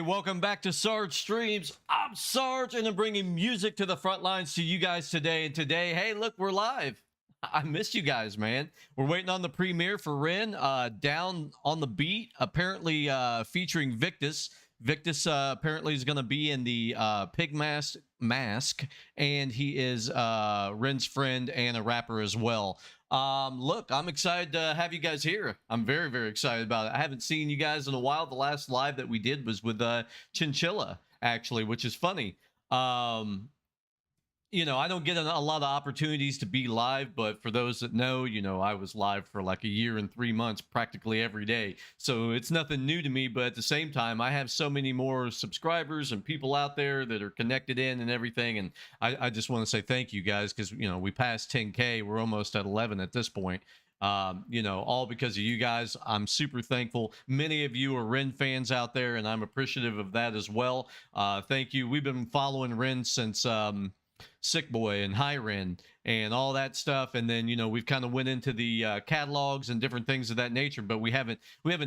welcome back to Sarge Streams. I'm Sarge, and I'm bringing music to the front lines to you guys today. And today, hey, look, we're live. I missed you guys, man. We're waiting on the premiere for Ren, Down on the Beat, apparently featuring Victus. Victus apparently is going to be in the pig mask, and he is Ren's friend and a rapper as well. Look, I'm excited to have you guys here. I'm very, very excited about it. I haven't seen you guys in a while. The last live that we did was with Chinchilla, actually, which is funny. I don't get a lot of opportunities to be live, but for those that know, I was live for like a year and 3 months practically every day. So it's nothing new to me, but at the same time, I have so many more subscribers and people out there that are connected in and everything. And I just want to say thank you guys because, we passed 10K. We're almost at 11 at this point. All because of you guys. I'm super thankful. Many of you are Ren fans out there, and I'm appreciative of that as well. Thank you. We've been following Ren since Sick Boy and High Ren and all that stuff, and then we've kind of went into the catalogs and different things of that nature, but we haven't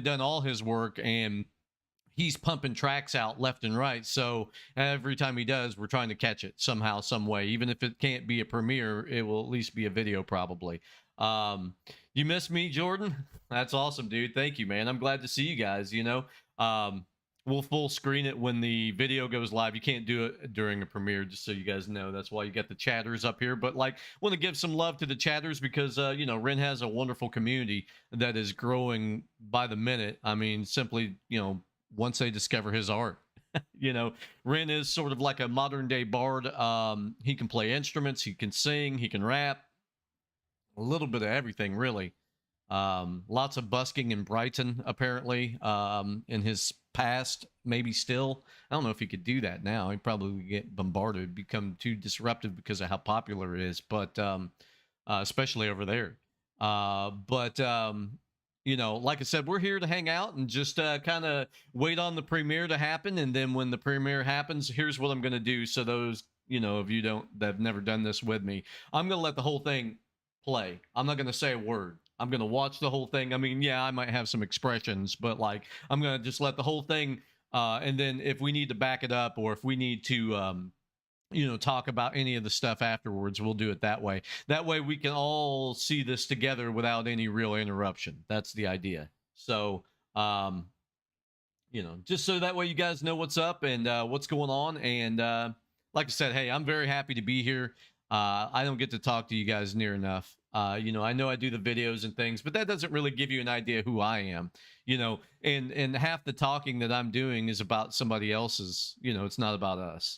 done all his work, and he's pumping tracks out left and right. So every time he does, we're trying to catch it somehow, some way. Even if it can't be a premiere, it will at least be a video probably. You miss me, Jordan? That's awesome, dude. Thank you, man. I'm glad to see you guys. We'll full screen it when the video goes live. You can't do it during a premiere, just so you guys know. That's why you got the chatters up here. But want to give some love to the chatters because Ren has a wonderful community that is growing by the minute. I mean, simply once they discover his art. Ren is sort of like a modern day bard. He can play instruments, he can sing, he can rap, a little bit of everything, really. Lots of busking in Brighton, apparently, in his past, maybe still. I don't know if he could do that now. He'd probably get bombarded, become too disruptive because of how popular it is, but especially over there. Like I said, we're here to hang out and just kind of wait on the premiere to happen. And then when the premiere happens, here's what I'm going to do. So those, if you that have never done this with me, I'm going to let the whole thing play. I'm not going to say a word. I'm going to watch the whole thing. I mean, yeah, I might have some expressions, but I'm going to just let the whole thing. And then if we need to back it up or if we need to, talk about any of the stuff afterwards, we'll do it that way. That way we can all see this together without any real interruption. That's the idea. So, just so that way you guys know what's up and what's going on. And like I said, hey, I'm very happy to be here. I don't get to talk to you guys near enough. I know I do the videos and things, but that doesn't really give you an idea who I am, and half the talking that I'm doing is about somebody else's, it's not about us.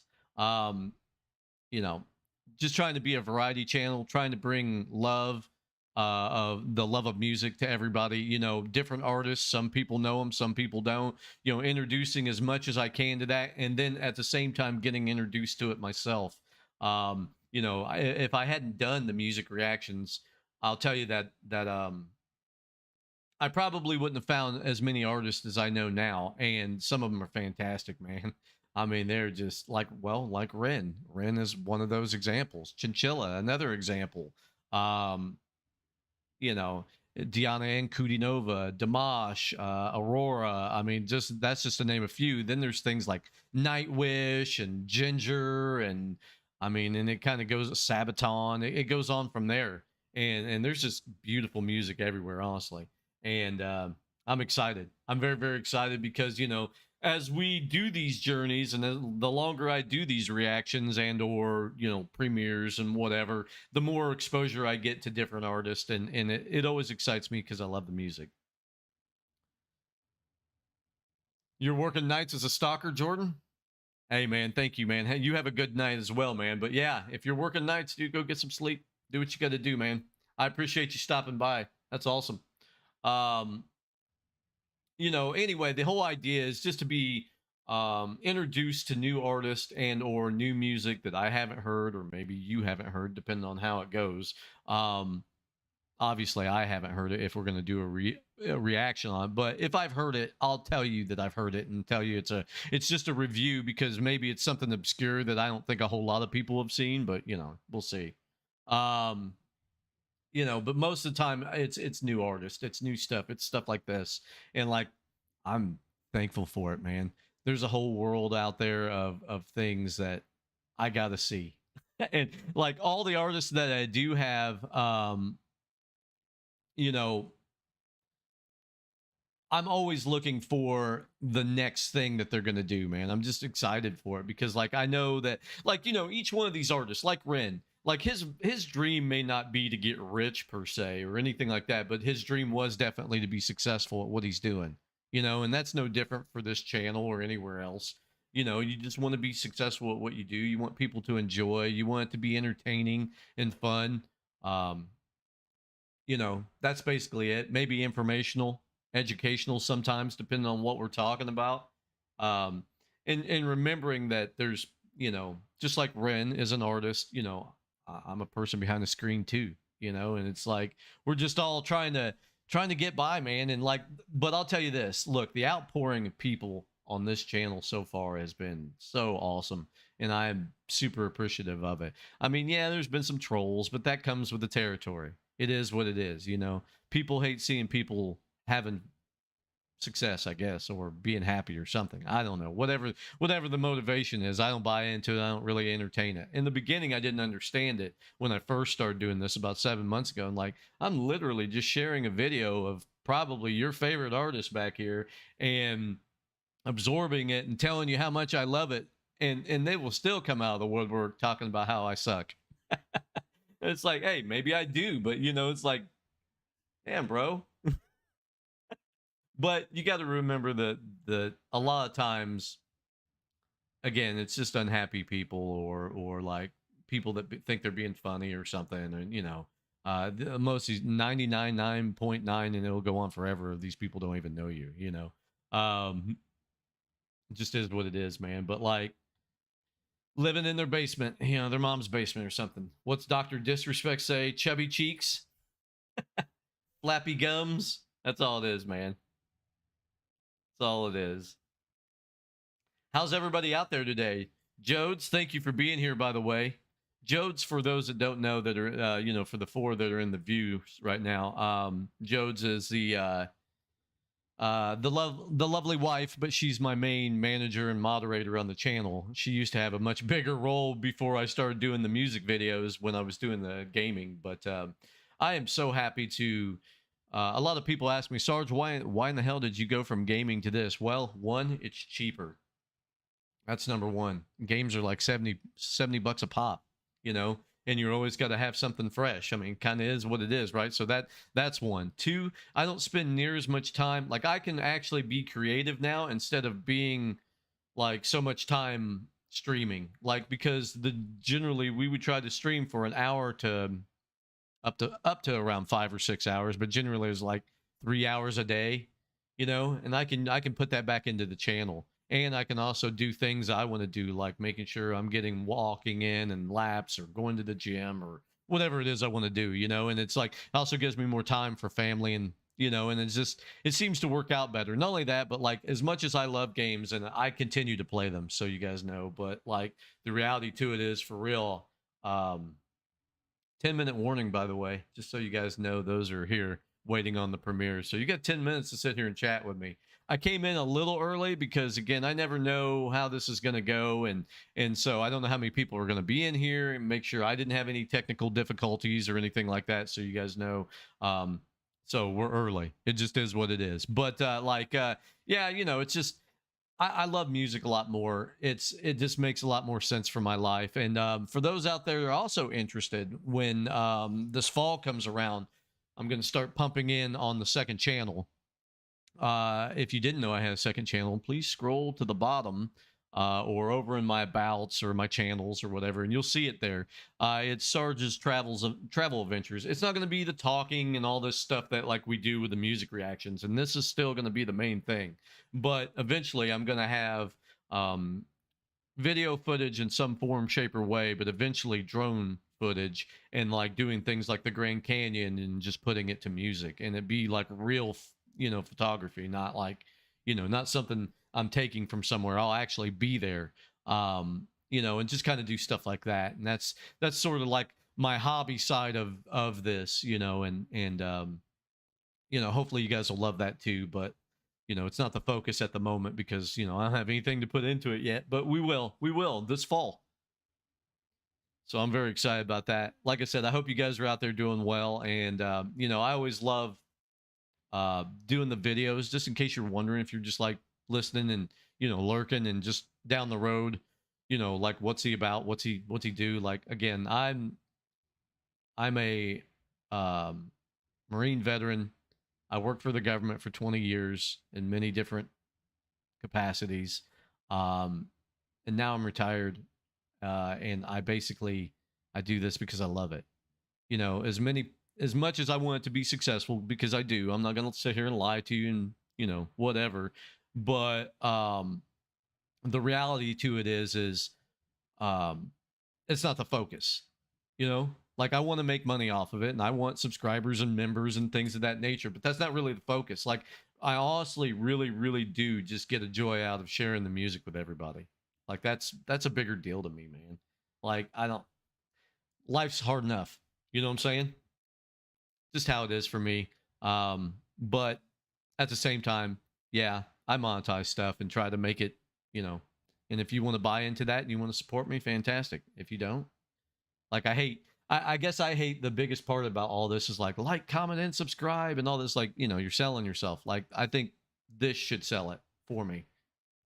Just trying to be a variety channel, trying to bring love, of the love of music to everybody, different artists. Some people know them, some people don't, introducing as much as I can to that. And then at the same time, getting introduced to it myself. If I hadn't done the music reactions, I'll tell you that I probably wouldn't have found as many artists as I know now, and some of them are fantastic, man. I mean, they're just like Ren. Ren is one of those examples. Chinchilla, another example. Diana and Kudinova, Dimash, Aurora. I mean, that's just to name a few. Then there's things like Nightwish and Ginger, and and it kind of goes Sabaton. It goes on from there, and there's just beautiful music everywhere, honestly. And I'm excited. I'm very, very excited because as we do these journeys and the longer I do these reactions and or premieres and whatever, the more exposure I get to different artists, and it always excites me because I love the music. You're working nights as a stalker, Jordan? Hey, man, thank you, man. Hey, you have a good night as well, man. But yeah, if you're working nights, dude, go get some sleep. Do what you got to do, man. I appreciate you stopping by. That's awesome. Anyway, the whole idea is just to be introduced to new artists and or new music that I haven't heard, or maybe you haven't heard, depending on how it goes. Obviously, I haven't heard it if we're going to do a reaction on it. But if I've heard it, I'll tell you that I've heard it and tell you it's just a review because maybe it's something obscure that I don't think a whole lot of people have seen. But we'll see. But most of the time it's new artists, it's new stuff, it's stuff like this, and I'm thankful for it, man. there's a whole world out there of things that I gotta see. And like all the artists that I do have, you know, I'm always looking for the next thing that they're gonna do, man. I'm just excited for it because like I know that like, each one of these artists, like Ren, like his dream may not be to get rich per se or anything like that, but his dream was definitely to be successful at what he's doing. And that's no different for this channel or anywhere else. You just want to be successful at what you do. You want people to enjoy, you want it to be entertaining and fun. Um, that's basically it. Maybe informational, educational sometimes, depending on what we're talking about. Um, and remembering that there's, just like Ren is an artist, I'm a person behind the screen too, and it's like we're just all trying to get by, man. And like, but I'll tell you this, look, the outpouring of people on this channel so far has been so awesome. And I am super appreciative of it. I mean, yeah, there's been some trolls, but that comes with the territory. It is what it is. People hate seeing people having success, I guess, or being happy or something. I don't know. Whatever the motivation is, I don't buy into it. I don't really entertain it. In the beginning, I didn't understand it when I first started doing this about 7 months ago. And like, I'm literally just sharing a video of probably your favorite artist back here and absorbing it and telling you how much I love it. And they will still come out of the woodwork talking about how I suck. It's like, hey, maybe I do, but it's like, damn, bro. But you got to remember that a lot of times, again, it's just unhappy people or like people that think they're being funny or something, and most these 99.9, and it'll go on forever. These people don't even know you. It just is what it is, man. But like living in their basement, their mom's basement or something. What's Dr. Disrespect say? Chubby cheeks, flappy gums. That's all it is, man. That's all it is. How's everybody out there today? Jodes, thank you for being here, by the way. Jodes, for those that don't know, that are, for the four that are in the view right now, Jodes is the lovely wife, but she's my main manager and moderator on the channel. She used to have a much bigger role before I started doing the music videos when I was doing the gaming. But I am so happy to. A lot of people ask me, Sarge, why in the hell did you go from gaming to this? Well, one, it's cheaper. That's number one. Games are like 70 bucks a pop, and you're always got to have something fresh. I mean, kind of is what it is, right? So that's one. Two, I don't spend near as much time. Like I can actually be creative now instead of being like so much time streaming. Like because generally we would try to stream for an hour to up to around 5 or 6 hours, but generally it was like 3 hours a day, and I can put that back into the channel. And I can also do things I want to do, like making sure I'm getting walking in and laps or going to the gym or whatever it is I want to do, and it's like also gives me more time for family and and it seems to work out better. Not only that, but like as much as I love games and I continue to play them, so you guys know, but like the reality to it is for real, 10-minute warning, by the way, just so you guys know, those are here waiting on the premiere. So you got 10 minutes to sit here and chat with me. I came in a little early because again, I never know how this is going to go. And so I don't know how many people are going to be in here, and make sure I didn't have any technical difficulties or anything like that. So you guys know, so we're early. It just is what it is. But yeah, it's just, I love music a lot more. It just makes a lot more sense for my life. And for those out there that are also interested, when this fall comes around, I'm going to start pumping in on the second channel. If you didn't know I had a second channel, please scroll to the bottom or over in my abouts or my channels or whatever, and you'll see it there. It's Sarge's travel adventures. It's not going to be the talking and all this stuff that like we do with the music reactions, and this is still going to be the main thing. But eventually, I'm going to have video footage in some form, shape, or way, but eventually drone footage and like doing things like the Grand Canyon and just putting it to music, and it'd be like real photography, not like not something I'm taking from somewhere. I'll actually be there, and just kind of do stuff like that. And that's sort of like my hobby side of this, and hopefully you guys will love that too. But You know, it's not the focus at the moment because, you know, I don't have anything to put into it yet, but we will this fall. So I'm very excited about that. Like I said, I hope you guys are out there doing well. And, you know, I always love doing the videos just in case you're wondering, if you're just like listening and, you know, lurking and just down the road, you know, like what's he about? What's he do? Like, again, I'm a um, Marine veteran. I worked for the government for 20 years in many different capacities. Um, and now I'm retired. And I do this because I love it. You know, as much as I want it to be successful, because I do. I'm not going to sit here and lie to you and, you know, whatever. But the reality to it is um, it's not the focus. You know, like I want to make money off of it, and I want subscribers and members and things of that nature. But that's not really the focus. Like I honestly, really, really do just get a joy out of sharing the music with everybody. Like that's a bigger deal to me, man. Like I don't. Life's hard enough. You know what I'm saying? Just how it is for me. But at the same time, yeah, I monetize stuff and try to make it, you know. And if you want to buy into that and you want to support me, fantastic. If you don't, like I guess I hate the biggest part about all this is like, comment, and subscribe and all this. Like, you know, you're selling yourself. Like, I think this should sell it for me.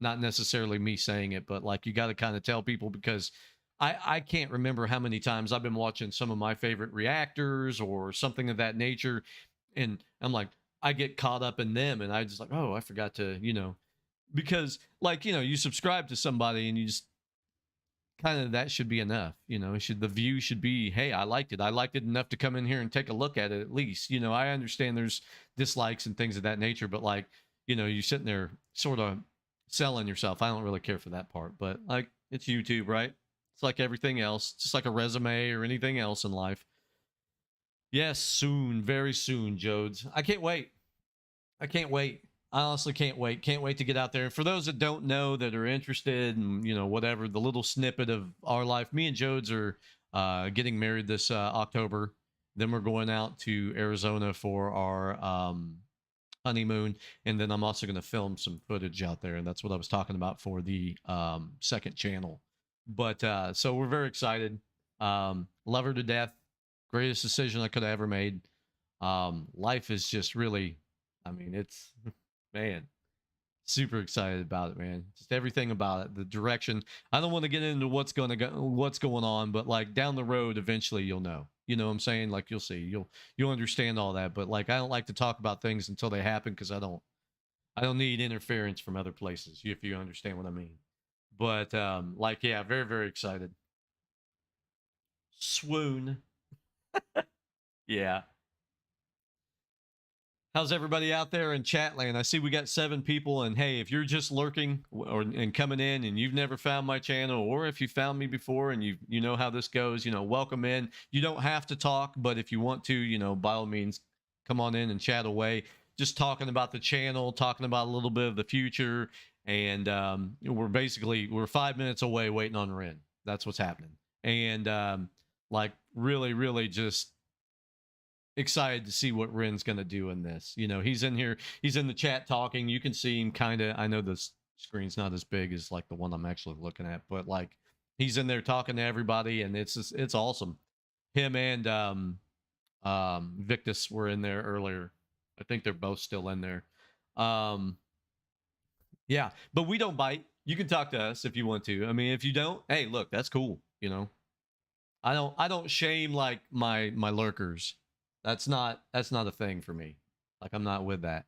Not necessarily me saying it, but like you got to kind of tell people because I can't remember how many times I've been watching some of my favorite reactors or something of that nature, and I'm like, I get caught up in them, and I just like, oh, I forgot to, you know, because like, you know, you subscribe to somebody and you just kind of, that should be enough, you know. It should, the view should be, hey, I liked it enough to come in here and take a look at it at least. You know, I understand there's dislikes and things of that nature, but like, you know, you sitting there sort of selling yourself. I don't really care for that part, but like, it's YouTube, right? It's like everything else, just like a resume or anything else in life. Yes, soon, very soon, Jodes. I can't wait. I can't wait. I honestly can't wait. Can't wait to get out there. And for those that don't know, that are interested and, you know, whatever, the little snippet of our life, me and Jodes are getting married this October. Then we're going out to Arizona for our honeymoon. And then I'm also going to film some footage out there. And that's what I was talking about for the second channel. But so we're very excited. Love her to death. Greatest decision I could have ever made. Life is just really, I mean, it's, man, super excited about it, man. Just everything about it, the direction. I don't want to get into what's going on, but like down the road, eventually you'll know. You know what I'm saying? Like you'll see, you'll understand all that. But like I don't like to talk about things until they happen because I don't need interference from other places. If you understand what I mean. But like yeah, very very excited. Swoon. Yeah. How's everybody out there in chat land? I see we got 7 people, and hey, if you're just lurking or and coming in and you've never found my channel, or if you found me before and you know how this goes, you know, welcome in. You don't have to talk, but if you want to, you know, by all means, come on in and chat away. Just talking about the channel, talking about a little bit of the future, and we're 5 minutes away waiting on Ren. That's what's happening, and like really, really just excited to see what Ren's going to do in this. You know, he's in here, he's in the chat talking. You can see him kind of, I know this screen's not as big as like the one I'm actually looking at, but like he's in there talking to everybody, and it's awesome. Him and Victus were in there earlier. I think they're both still in there. Yeah, but we don't bite. You can talk to us if you want to. I mean, if you don't, hey, look, that's cool, you know. I don't shame like my lurkers. That's not a thing for me. Like I'm not with that.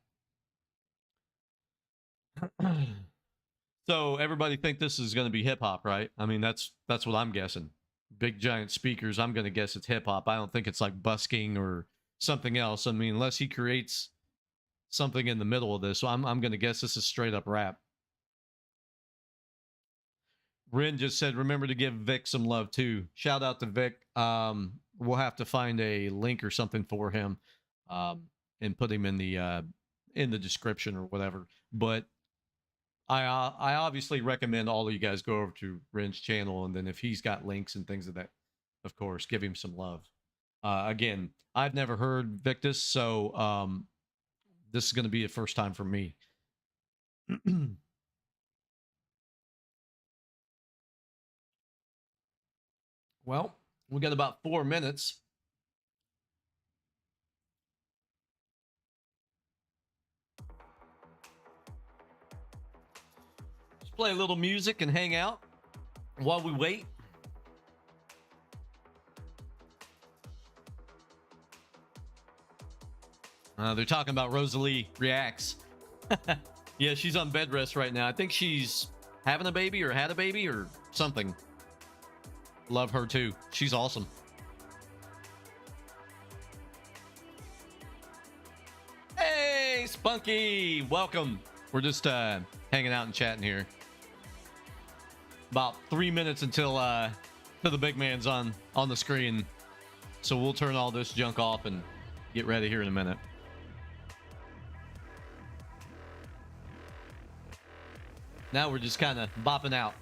So everybody think this is going to be hip hop, right? I mean, that's what I'm guessing. Big giant speakers. I'm going to guess it's hip hop. I don't think it's like busking or something else. I mean, unless he creates something in the middle of this, so I'm going to guess this is straight up rap. Rin just said, remember to give Vic some love too. Shout out to Vic. We'll have to find a link or something for him, and put him in the description or whatever. But I obviously recommend all of you guys go over to Rin's channel, and then if he's got links and things of that, of course, give him some love. Again, I've never heard Victus, so this is going to be a first time for me. Well, we got about 4 minutes. Let's play a little music and hang out while we wait. They're talking about Rosalie Reacts. Yeah, she's on bed rest right now. I think she's having a baby or had a baby or something. Love her too. She's awesome. Hey, Spunky! Welcome. We're just hanging out and chatting here. About 3 minutes until the big man's on the screen. So we'll turn all this junk off and get ready here in a minute. Now we're just kind of bopping out.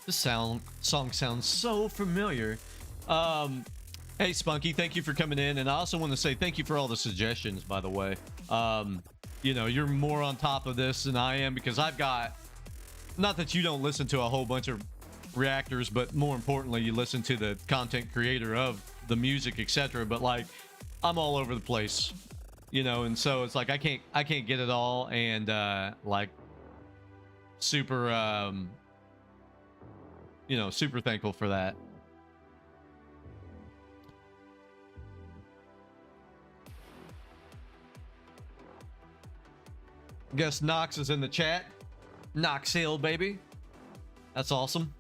This song sounds so familiar. Hey Spunky, thank you for coming in, and I also want to say thank you for all the suggestions, by the way. You know, you're more on top of this than I am, because I've got, not that you don't listen to a whole bunch of reactors, but more importantly, you listen to the content creator of the music, etc. But like, I'm all over the place, you know, and so it's like I can't get it all, and like super you know, super thankful for that. Guess Knox is in the chat. Knox Hill, baby. That's awesome.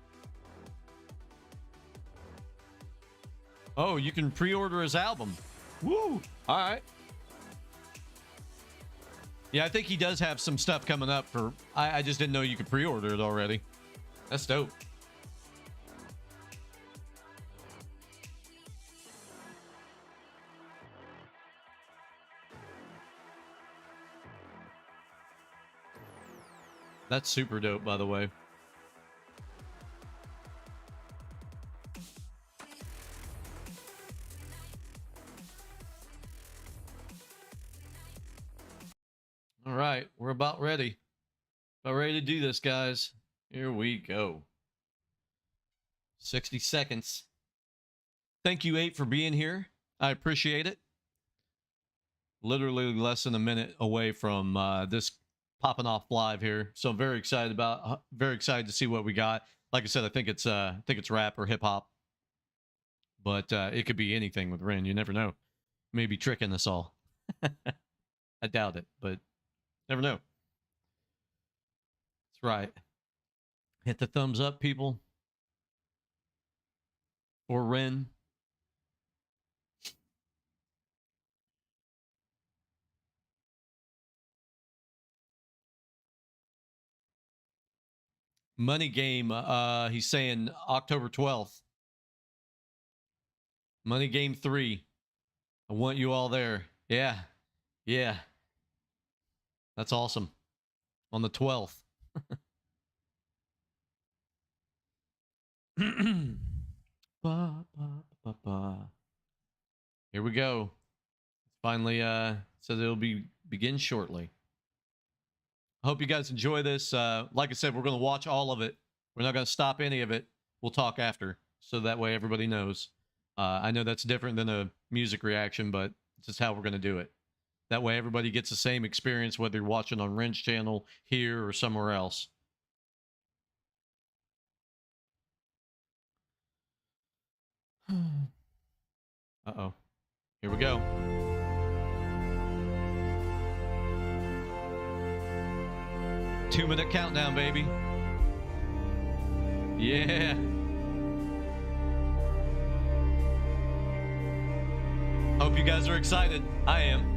Oh, you can pre-order his album. Woo! All right. Yeah, I think he does have some stuff coming up for... I just didn't know you could pre-order it already. That's dope. That's super dope, by the way. All right, we're about ready. About ready to do this, guys. Here we go. 60 seconds. Thank you, 8, for being here. I appreciate it. Literally less than a minute away from this popping off live here, so I'm very excited to see what we got. Like I said, I think it's rap or hip hop, but it could be anything with Ren. You never know. Maybe tricking us all. I doubt it, but never know. That's right. Hit the thumbs up, people, for Ren. Money Game, he's saying October 12th. Money Game 3. I want you all there. Yeah. Yeah. That's awesome. On the 12th. Here we go. Finally says it'll begin shortly. I hope you guys enjoy this. Like I said, we're going to watch all of it. We're not going to stop any of it. We'll talk after, so that way everybody knows. I know that's different than a music reaction, but this is how we're going to do it. That way everybody gets the same experience, whether you're watching on Ren's channel, here, or somewhere else. Uh-oh. Here we go. Two-minute countdown, baby. Yeah. Hope you guys are excited. I am.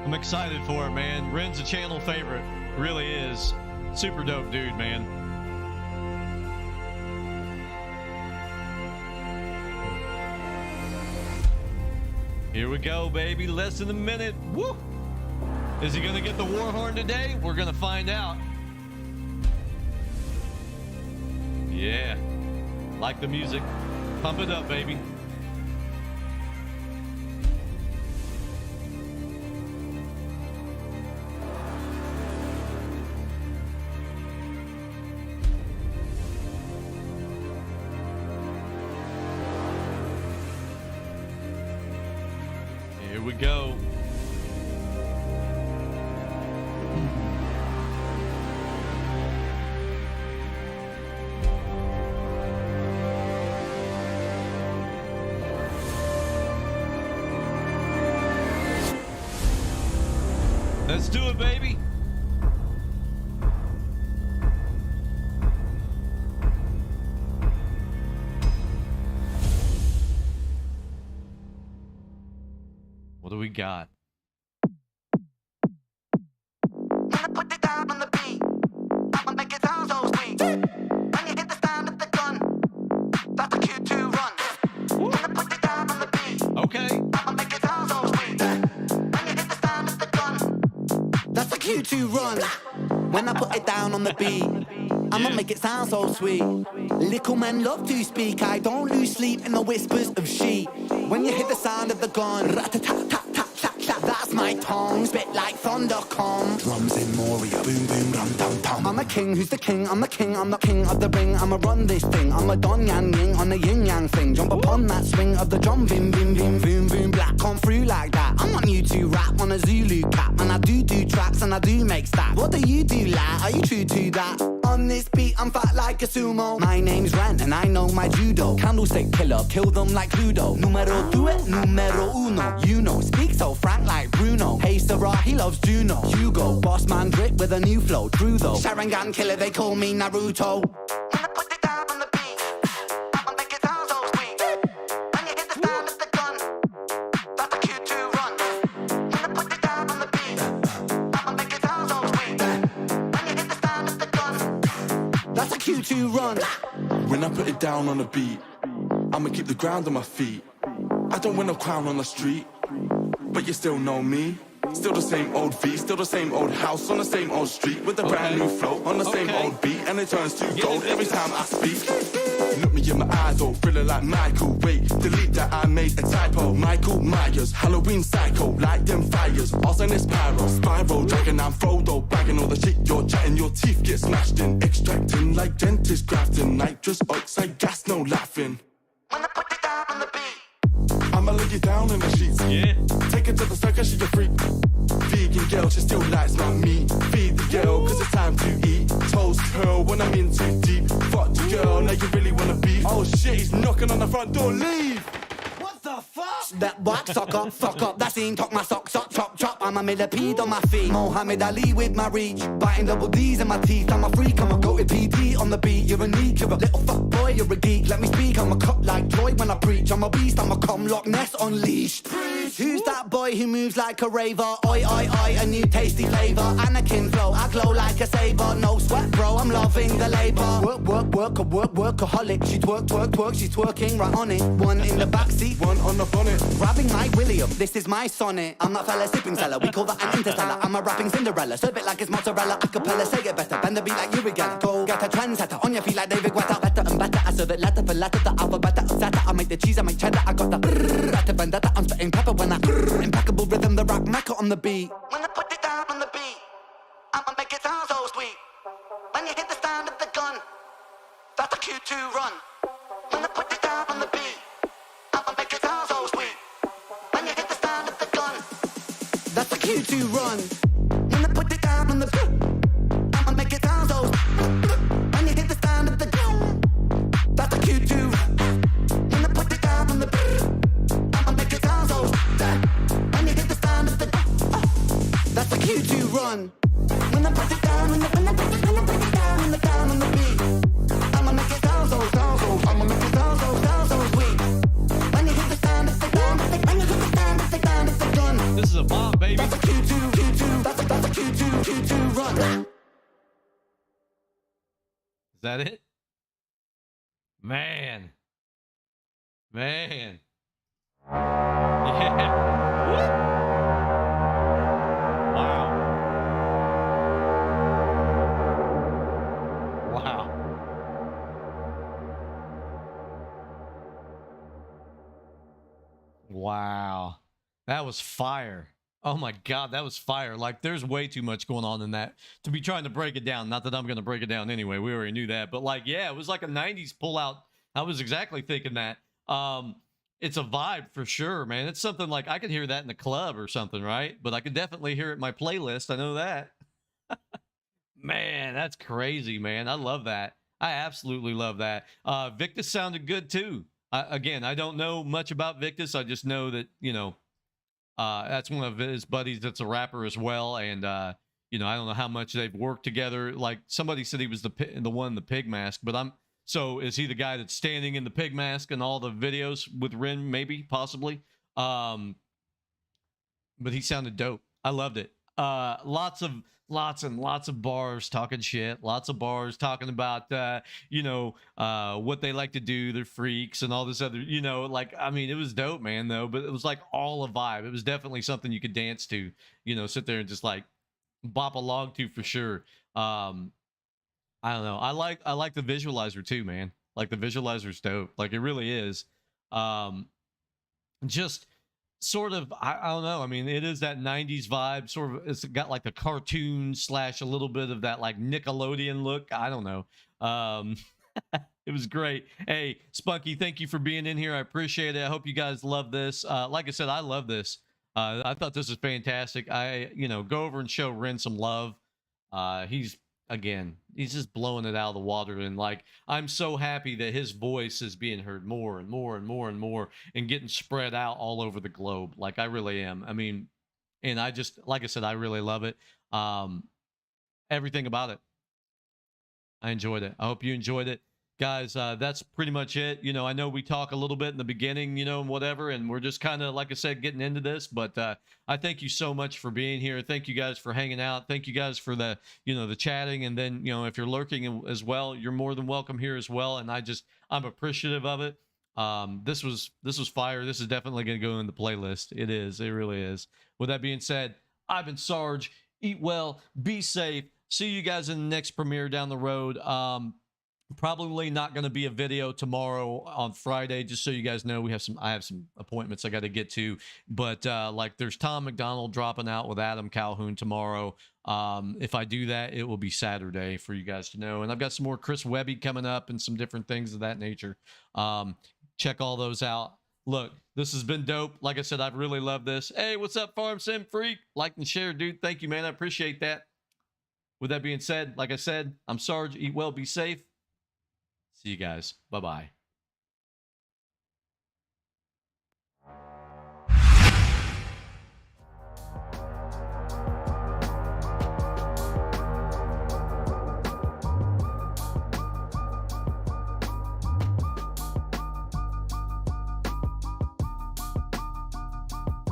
I'm excited for it, man. Ren's a channel favorite. Really is. Super dope dude, man. Here we go, baby. Less than a minute. Woo! Is he gonna get the war horn today? We're gonna find out. Yeah. Like the music. Pump it up, baby. Here we go. Let's do it, baby. What do we got? Put it down on the beat. I'ma make it sound so sweet. When you hit the sound of the gun, that's a Q2 run. Put it down on the beat. Okay. I'ma make it sound so sweet. When you hit the sound of the gun, that's a Q2 run. When I put it down on the beat, I'ma make it sound so sweet. Little men love to speak. I don't lose sleep in the whispers of sheep. When you hear the sound of the gun, rat-a-tat-tat-tat-tat-tat, that's my tongue, spit like thunder come. Drums in Moria, boom boom rum dum tum. I'm a king, who's the king? I'm the king of the ring. I'ma run this thing. I'm a Don Yang Ying on the yin yang thing. Jump upon that swing of the drum, bim bim bim boom boom black. Come through like that. I want you to rap on a Zulu cap, and I do tracks and I do make stats. What do you do, lad? Are you true to that? On this beat, I'm fat like a sumo. My name's Ren, and I know my judo. Candlestick killer, kill them like Cluedo. Numero due, numero uno. You know, speak so frank like Bruno. Hey Sarah, he loves Juno. Hugo, boss man drip with a new flow. True though, Sharingan killer, they call me Naruto. When I put it down on the beat, I'ma make it sound so sweet. When you hit the sound of the gun, that's a Q2 run. When I put it down on the beat, I'ma make it sound so sweet. When you hit the sound of the gun, that's a Q2 run. When I put it down on the beat, I'ma keep the ground on my feet. I don't win a crown on the street, but you still know me. Still the same old V, still the same old house on the same old street with a brand new flow on the same old beat, and it turns to gold every time I speak. Look me in my eyes, oh, feeling like Michael. Wait, delete that, I made a typo. Michael Myers, Halloween psycho, light them fires. Arsonist pyro, spiral, dragon, I'm Frodo, bagging all the shit you're chatting. Your teeth get smashed in, extracting like dentist grafting. Nitrous oxide gas, no laughing. When I put it down on the beat, I'ma lay you down in the sheets. Yeah. Take it to the circus, she's a freak. Vegan girl, she still likes my meat. Feed the girl, cause it's time to eat. Toast curl when I'm in too deep. Fuck the girl, now you really wanna be. Oh shit, he's knocking on the front door, leave! what the fuck? That wax, suck up, that scene, talk my socks up, chop. I'm a millipede on my feet. Mohammed Ali with my reach. Biting double D's in my teeth. I'm a freak, I'm a goated PD on the beat. You're a neat, you're a little fuck boy, you're a geek. Let me speak, I'm a cut like Troy when I preach. I'm a beast, I'm a cum Loch Ness unleashed. Who's that boy who moves like a raver? Oi, oi, oi, a new tasty flavor. Anakin flow, I glow like a saber. No sweat, bro, I'm loving the labor. Workaholic. She twerk, she's twerking right on it. One in the backseat, One on the bonnet. grabbing my William, this is my sonnet. I'm that fella sipping cellar, we call that an interstellar. I'm a rapping Cinderella, serve it like it's mozzarella. Acapella, say it better, bend the beat like Yuri Geller. Go get a trendsetter, on your feet like David Guetta. Better and better, I serve it letter for letter, the alphabet setter. I make the cheese, I make cheddar, I got the better vendetta. I'm spitting pepper when I impeccable rhythm, the rock mecca on the beat. When I put it down on the beat, I'ma make it sound so sweet. When you hit the sound of the gun, that's a Q2 run. When I put it down on the beat, I'ma make it sound so sweet. When you hit the sound of the gun, that's a Q2 run. When I put it down on the beat, I'ma make it sound so sweet. When you hit the sound of the gun, that's a Q2 run. When I put it down on the beat, I'ma make it sound so sweet. When you hit the sound of the gun, that's a Q2 run. When I put it down on the when I put it down on the beat, I'ma make it sound so I'ma make it sound so sweet. When you hit the sound of the gun, when you hit the sound of the gun, This is a bomb, baby. that's a Q2 that it? Man. Man. Yeah. Wow. Wow. Wow. That was fire. Oh my God, that was fire. Like, there's way too much going on in that to be trying to break it down. Not that I'm going to break it down anyway. We already knew that. But, like, yeah, it was like a 90s pullout. I was exactly thinking that. It's a vibe for sure, man. It's something like I could hear that in the club or something, right? But I could definitely hear it in my playlist. I know that. Man, that's crazy, man. I love that. I absolutely love that. Victus sounded good too. Again, I don't know much about Victus. I just know that, you know, that's one of his buddies that's a rapper as well. And, you know, I don't know how much they've worked together. Like somebody said he was the one in the pig mask, but so is he the guy that's standing in the pig mask in all the videos with Ren? Maybe, possibly. But he sounded dope. I loved it. Lots and lots of bars talking shit. Lots of bars talking about, you know, what they like to do. They're freaks and all this other, you know, like, I mean, it was dope, man, though. But it was like all a vibe. It was definitely something you could dance to, you know, sit there and just like bop along to for sure. I don't know. I like the visualizer too, man. Like the visualizer's dope. Like it really is. Just sort of, I don't know. I mean, it is that 90s vibe. Sort of, it's got like a cartoon slash a little bit of that like Nickelodeon look. I don't know. It was great. Hey, Spunky, thank you for being in here. I appreciate it. I hope you guys love this. Like I said, I love this. I thought this was fantastic. You know, go over and show Ren some love. He's just blowing it out of the water. And like, I'm so happy that his voice is being heard more and more and more and more and getting spread out all over the globe. Like I really am. I mean, and I just, like I said, I really love it. Everything about it. I enjoyed it. I hope you enjoyed it. Guys, that's pretty much it. You know, I know we talk a little bit in the beginning, you know, and whatever, and we're just kind of, like I said, getting into this, but I thank you so much for being here. Thank you guys for hanging out. Thank you guys for the, you know, the chatting. And then, you know, if you're lurking as well, you're more than welcome here as well. And I'm appreciative of it. This was fire. This is definitely going to go in the playlist. It is. It really is. With that being said, I've been Sarge. Eat well, be safe. See you guys in the next premiere down the road. Probably not going to be a video tomorrow on Friday, just so you guys know. I have some appointments I got to get to, but like there's Tom McDonald dropping out with Adam Calhoun tomorrow. If I do that, it will be Saturday for you guys to know. And I've got some more Chris Webby coming up and some different things of that nature. Check all those out. Look, this has been dope. Like I said, I've really loved this. Hey, what's up, Farm Sim Freak? Like and share, dude. Thank you, man. I appreciate that. With that being said, like I said, I'm Sarge. Eat well, be safe. See you guys. Bye-bye.